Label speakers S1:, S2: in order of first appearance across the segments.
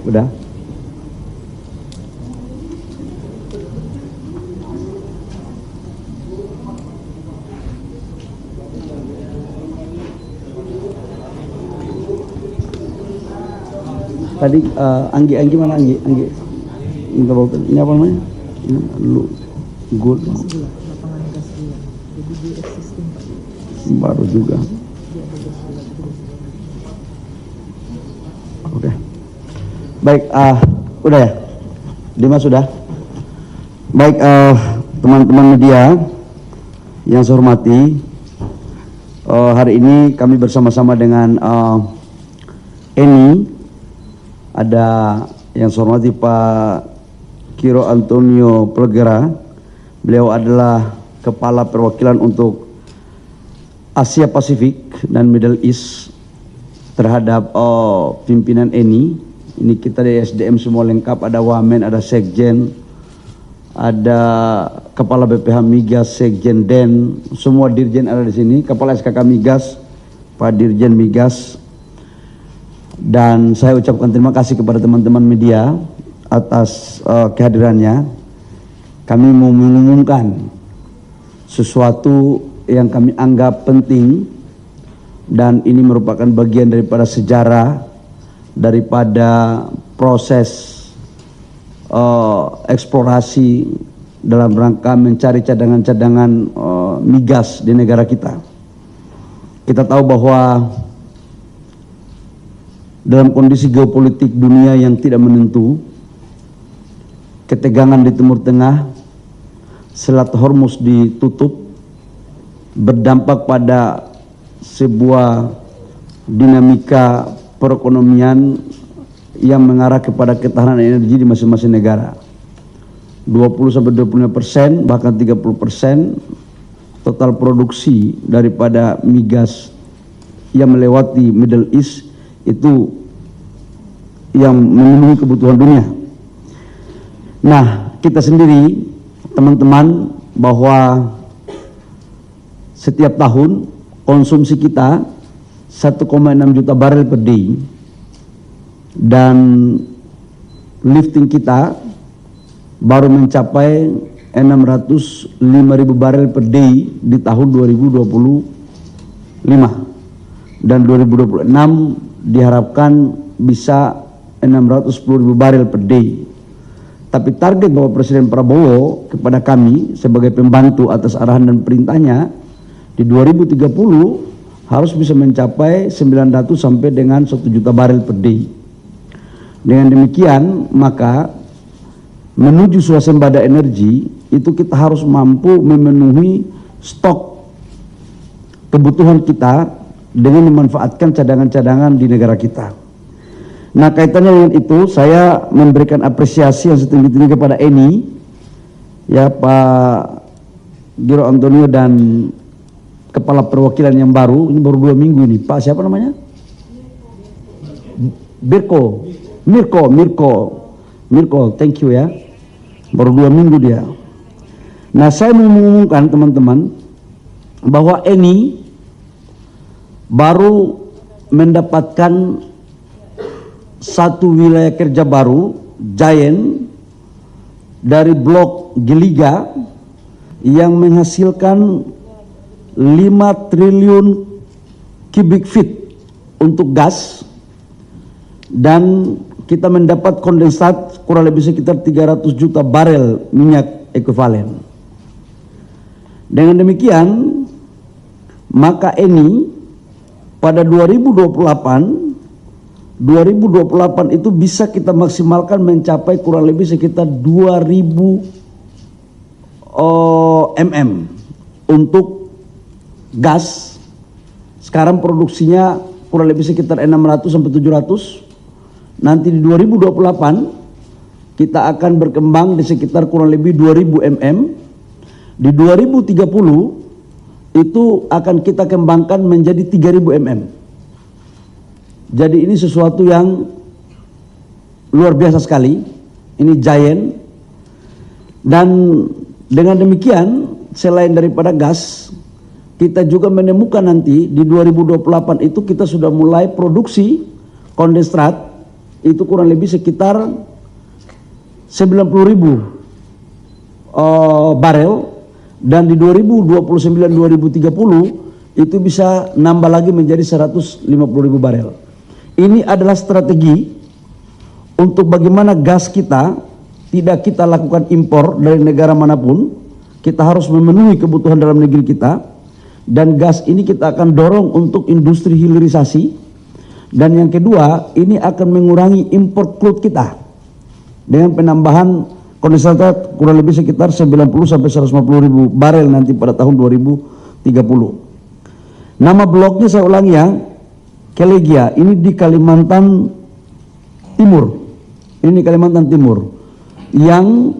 S1: Udah? Tadi Anggi mana Anggi? Ini apa namanya? Ini gold.
S2: Lapangan gas gula. Jadi di existing Pak.
S1: Baru juga. Oke. Baik, udah ya? Dimas sudah? Baik, teman-teman media yang saya hormati, hari ini kami bersama-sama dengan Eni. Ada yang saya hormati Pak Kiro Antonio Plegera. Beliau adalah Kepala Perwakilan untuk Asia Pasifik dan Middle East terhadap pimpinan Eni. Ini kita dari SDM semua lengkap, ada Wamen, ada Sekjen, ada Kepala BPH Migas, Sekjen Den, semua Dirjen ada di sini, Kepala SKK Migas, Pak Dirjen Migas. Dan saya ucapkan terima kasih kepada teman-teman media atas kehadirannya. Kami mau mengumumkan sesuatu yang kami anggap penting, dan ini merupakan bagian daripada sejarah daripada proses eksplorasi dalam rangka mencari cadangan-cadangan migas di negara kita. Kita tahu bahwa dalam kondisi geopolitik dunia yang tidak menentu, ketegangan di Timur Tengah, Selat Hormuz ditutup, berdampak pada sebuah dinamika perekonomian yang mengarah kepada ketahanan energi di masing-masing negara. 20-25%, bahkan 30% total produksi daripada migas yang melewati Middle East itu yang memenuhi kebutuhan dunia. Nah, kita sendiri, teman-teman, bahwa setiap tahun konsumsi kita 1,6 juta barel per day, dan lifting kita baru mencapai 605.000 barel per day di tahun 2025, dan 2026 diharapkan bisa 610.000 barel per day. Tapi target Bapak Presiden Prabowo kepada kami sebagai pembantu atas arahan dan perintahnya, di 2030 harus bisa mencapai 900 sampai dengan 1 juta barel per day. Dengan demikian, maka menuju swasembada energi itu kita harus mampu memenuhi stok kebutuhan kita dengan memanfaatkan cadangan-cadangan di negara kita. Nah, kaitannya dengan itu, saya memberikan apresiasi yang setinggi-tinggi kepada Eni, ya, Pak Giro Antonio, dan Kepala Perwakilan yang baru, ini baru 2 minggu ini, Pak siapa namanya? Mirko, thank you ya, baru 2 minggu dia. Nah, saya mau mengumumkan teman-teman bahwa Eni baru mendapatkan satu wilayah kerja baru, Giant, dari blok Geliga yang menghasilkan 5 triliun cubic feet untuk gas, dan kita mendapat kondensat kurang lebih sekitar 300 juta barel minyak ekuivalen. Dengan demikian, maka Eni pada 2028 itu bisa kita maksimalkan mencapai kurang lebih sekitar 2000 mm untuk gas. Sekarang produksinya kurang lebih sekitar 600 sampai 700. Nanti di 2028 kita akan berkembang di sekitar kurang lebih 2000 mm. Di 2030 itu akan kita kembangkan menjadi 3000 mm. Jadi ini sesuatu yang luar biasa sekali, ini giant. Dan dengan demikian selain daripada gas, kita juga menemukan nanti di 2028 itu kita sudah mulai produksi kondensat itu kurang lebih sekitar 90.000 barel, dan di 2029-2030 itu bisa nambah lagi menjadi 150.000 barel. Ini adalah strategi untuk bagaimana gas kita tidak kita lakukan impor dari negara manapun, kita harus memenuhi kebutuhan dalam negeri kita, dan gas ini kita akan dorong untuk industri hilirisasi, dan yang kedua ini akan mengurangi impor crude kita dengan penambahan kondensat kurang lebih sekitar 90-150.000 barel nanti pada tahun 2030. Nama bloknya saya ulangi ya, Kelegia, ini di Kalimantan Timur. Ini di Kalimantan Timur. Yang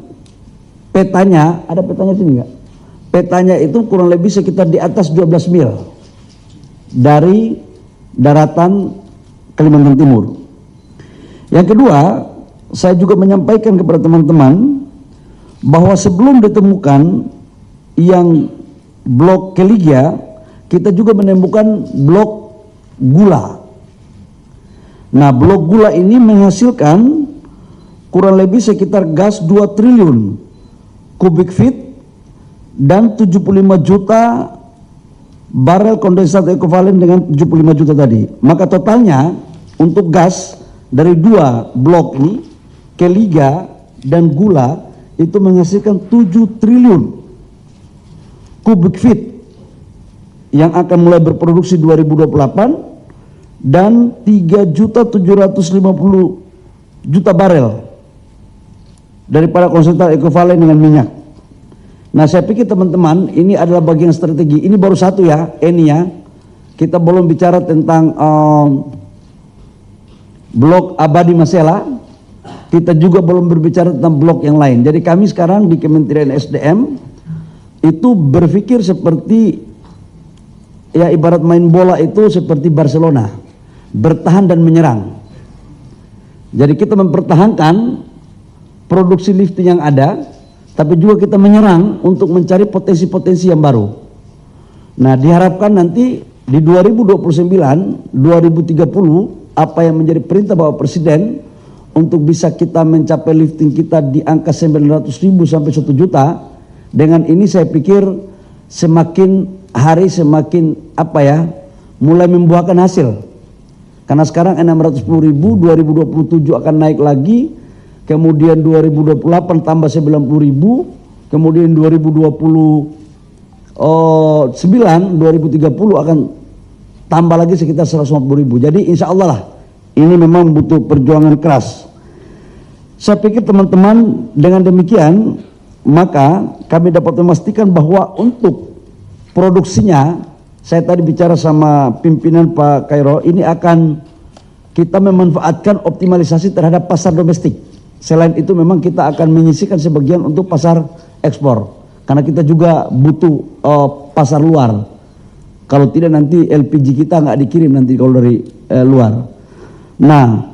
S1: petanya, ada petanya sini enggak? Petanya itu kurang lebih sekitar di atas 12 mil dari daratan Kalimantan Timur. Yang kedua, saya juga menyampaikan kepada teman-teman bahwa sebelum ditemukan yang blok Kelegia, kita juga menemukan blok gula. Nah, blok gula ini menghasilkan kurang lebih sekitar gas 2 triliun kubik feet dan 75 juta barel kondensat ekuivalen dengan 75 juta tadi. Maka totalnya untuk gas dari dua blok ini, Kelegia dan gula, itu menghasilkan 7 triliun kubik feet yang akan mulai berproduksi 2028 dan 3.750.000 barel daripada konsentrat ekuivalen dengan minyak. Nah, saya pikir teman-teman ini adalah bagian strategi. Ini baru satu ya, ini ya. Kita belum bicara tentang blok Abadi Masela. Kita juga belum berbicara tentang blok yang lain. Jadi kami sekarang di Kementerian SDM itu berpikir seperti ya ibarat main bola itu seperti Barcelona, bertahan dan menyerang. Jadi kita mempertahankan produksi lifting yang ada, tapi juga kita menyerang untuk mencari potensi-potensi yang baru. Nah, diharapkan nanti di 2029, 2030 apa yang menjadi perintah Bapak Presiden untuk bisa kita mencapai lifting kita di angka 900.000 sampai 1 juta. Dengan ini saya pikir semakin hari semakin mulai membuahkan hasil. Karena sekarang 610.000, 2027 akan naik lagi, kemudian 2028 tambah 90.000, kemudian 2029, 2030 akan tambah lagi sekitar 150.000. Jadi insya Allah lah, ini memang butuh perjuangan keras. Saya pikir teman-teman dengan demikian, maka kami dapat memastikan bahwa untuk produksinya, saya tadi bicara sama pimpinan Pak Kairo, ini akan kita memanfaatkan optimalisasi terhadap pasar domestik. Selain itu memang kita akan menyisihkan sebagian untuk pasar ekspor, karena kita juga butuh pasar luar. Kalau tidak nanti LPG kita nggak dikirim nanti kalau dari luar. Nah,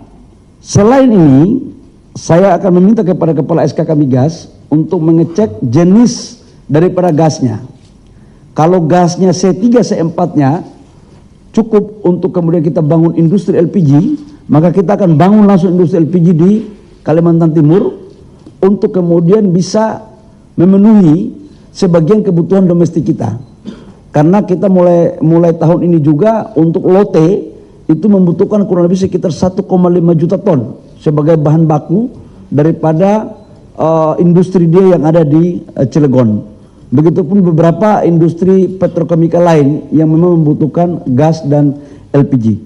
S1: selain ini saya akan meminta kepada Kepala SKK Migas untuk mengecek jenis daripada gasnya. Kalau gasnya C3, C4-nya cukup untuk kemudian kita bangun industri LPG, maka kita akan bangun langsung industri LPG di Kalimantan Timur untuk kemudian bisa memenuhi sebagian kebutuhan domestik kita. Karena kita mulai tahun ini juga untuk lote itu membutuhkan kurang lebih sekitar 1,5 juta ton sebagai bahan baku daripada industri dia yang ada di Cilegon. Begitupun beberapa industri petrokimia lain yang memang membutuhkan gas dan LPG.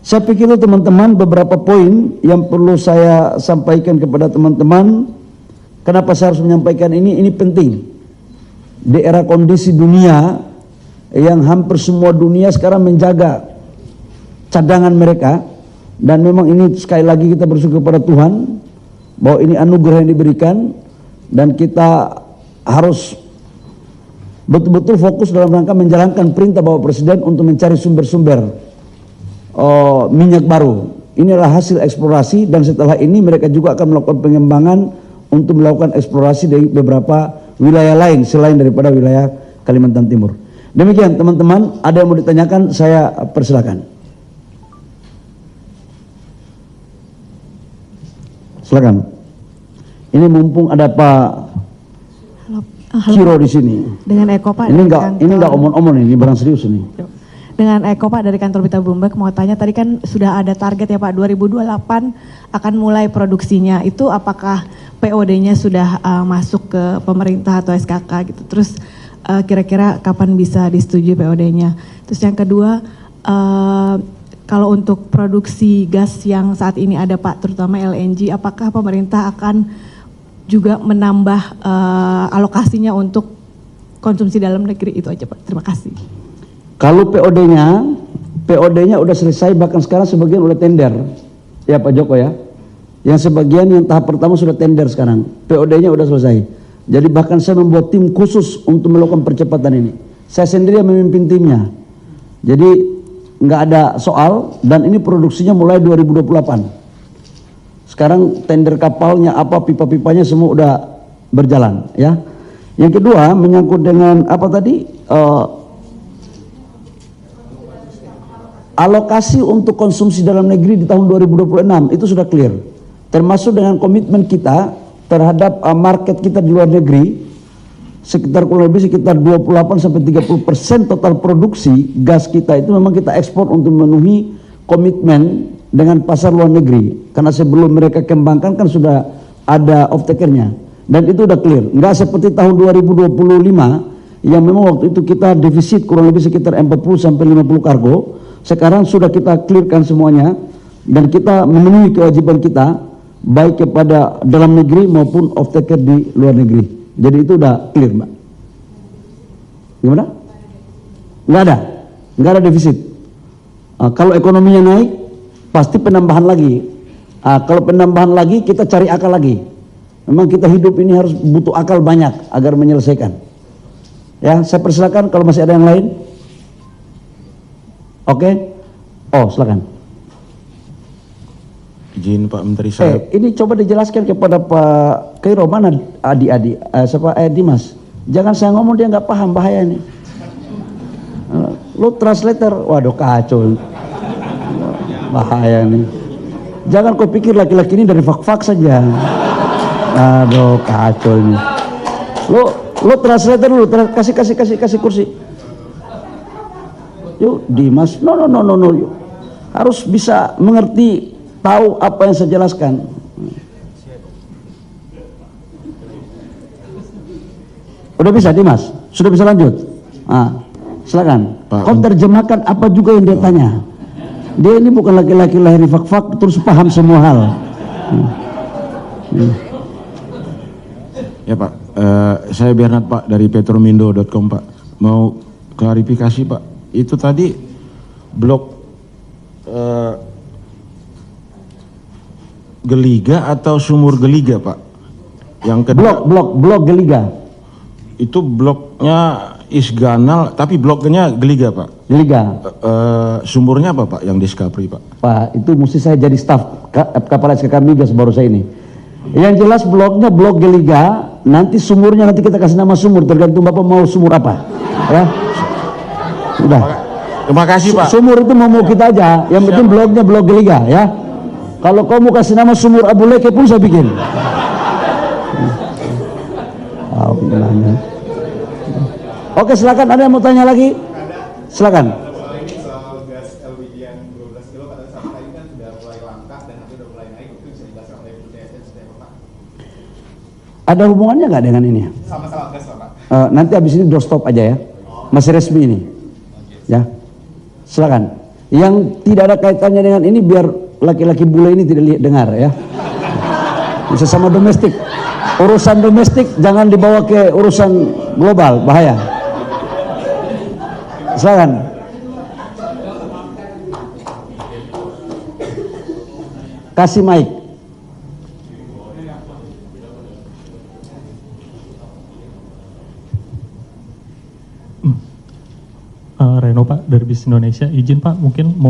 S1: Saya pikir itu teman-teman beberapa poin yang perlu saya sampaikan kepada teman-teman. Kenapa saya harus menyampaikan ini penting. Di era kondisi dunia yang hampir semua dunia sekarang menjaga cadangan mereka, dan memang ini sekali lagi kita bersyukur kepada Tuhan bahwa ini anugerah yang diberikan, dan kita harus betul-betul fokus dalam rangka menjalankan perintah Bapak Presiden untuk mencari sumber-sumber minyak baru. Ini adalah hasil eksplorasi dan setelah ini mereka juga akan melakukan pengembangan untuk melakukan eksplorasi di beberapa wilayah lain selain daripada wilayah Kalimantan Timur. Demikian teman-teman, ada yang mau ditanyakan saya persilakan. Silakan. Ini mumpung ada Pak Kiro di sini.
S2: Dengan Eko Pak.
S1: Ini enggak omong-omong ini barang serius ini.
S2: Dengan Eko Pak dari kantor Berita Bloomberg, mau tanya tadi kan sudah ada target ya Pak 2028 akan mulai produksinya. Itu apakah POD-nya sudah masuk ke pemerintah atau SKK gitu. Terus kira-kira kapan bisa disetujui POD-nya. Terus yang kedua, kalau untuk produksi gas yang saat ini ada Pak, terutama LNG, apakah pemerintah akan juga menambah alokasinya untuk konsumsi dalam negeri? Itu aja Pak, terima kasih.
S1: Kalau POD-nya udah selesai, bahkan sekarang sebagian udah tender. Ya Pak Joko ya. Yang sebagian yang tahap pertama sudah tender sekarang. POD-nya udah selesai. Jadi bahkan saya membuat tim khusus untuk melakukan percepatan ini. Saya sendiri yang memimpin timnya. Jadi nggak ada soal dan ini produksinya mulai 2028. Sekarang tender kapalnya apa, pipa-pipanya semua udah berjalan ya. Yang kedua menyangkut dengan apa tadi? Alokasi untuk konsumsi dalam negeri di tahun 2026 itu sudah clear. Termasuk dengan komitmen kita terhadap market kita di luar negeri, sekitar kurang lebih sekitar 28-30% total produksi gas kita itu memang kita ekspor untuk memenuhi komitmen dengan pasar luar negeri. Karena sebelum mereka kembangkan kan sudah ada off-takernya. Dan itu udah clear. Nggak seperti tahun 2025 yang memang waktu itu kita defisit kurang lebih sekitar 40-50 kargo. Sekarang sudah kita clearkan semuanya dan kita memenuhi kewajiban kita baik kepada dalam negeri maupun off-taker di luar negeri. Jadi itu udah clear Mbak. Gimana? Nggak ada defisit. Kalau ekonominya naik pasti penambahan lagi. Kalau penambahan lagi kita cari akal lagi. Memang kita hidup ini harus butuh akal banyak agar menyelesaikan. Ya, saya persilakan kalau masih ada yang lain. Oke. Oh, silakan.
S3: Izin Pak Menteri saya.
S1: Ini coba dijelaskan kepada Pak Khairo, mana adik-adik, siapa Dimas. Jangan saya ngomong dia nggak paham, bahaya ini. Lu translator, waduh kacau. Bahaya nih. Jangan kau pikir laki-laki ini dari fak-fak saja. Aduh kacau ini. Lu translator dulu, kasih kursi. Yuk Dimas, no, yuk. Harus bisa mengerti, tahu apa yang saya jelaskan. Udah bisa Dimas? Sudah bisa lanjut? Silakan. Kau terjemahkan apa juga yang dia tanya. Dia ini bukan laki-laki lahir fak-fak terus paham semua hal.
S3: Ya Pak, saya Bernard Pak dari petromindo.com Pak. Mau klarifikasi Pak. Itu tadi blok Geliga atau sumur Geliga Pak? Yang kedua
S1: blok Geliga.
S3: Itu bloknya Isganal tapi bloknya Geliga Pak.
S1: Geliga.
S3: Sumurnya apa Pak yang Discovery Pak?
S1: Pak, itu mesti saya jadi staf kapal SKK Migas baru saya ini. Yang jelas bloknya blok Geliga, nanti sumurnya nanti kita kasih nama sumur tergantung Bapak mau sumur apa. Ya. Udah.
S3: Terima kasih Pak.
S1: Sumur itu mau kita aja, yang penting bloknya blok Geliga ya. Kalau kau mau kasih nama sumur Abu Leke pun saya bikin. Oke, silakan, ada yang mau tanya lagi? Silakan.
S4: Soal gas LPG yang 12 kilo pada saat ini kan sudah mulai langka dan nanti sudah mulai naik, itu bisa dijelaskan oleh BPSDM seperti apa Pak?
S1: Ada hubungannya nggak dengan ini?
S4: Sama-sama gas Pak.
S1: Nanti habis ini doorstop aja ya. Masih resmi ini. Ya. Silakan. Yang tidak ada kaitannya dengan ini biar laki-laki bule ini tidak dengar ya. Bisa sama domestik. Urusan domestik jangan dibawa ke urusan global, bahaya. Silakan. Kasih mic.
S5: Reno Pak dari Bis Indonesia, izin Pak mungkin mau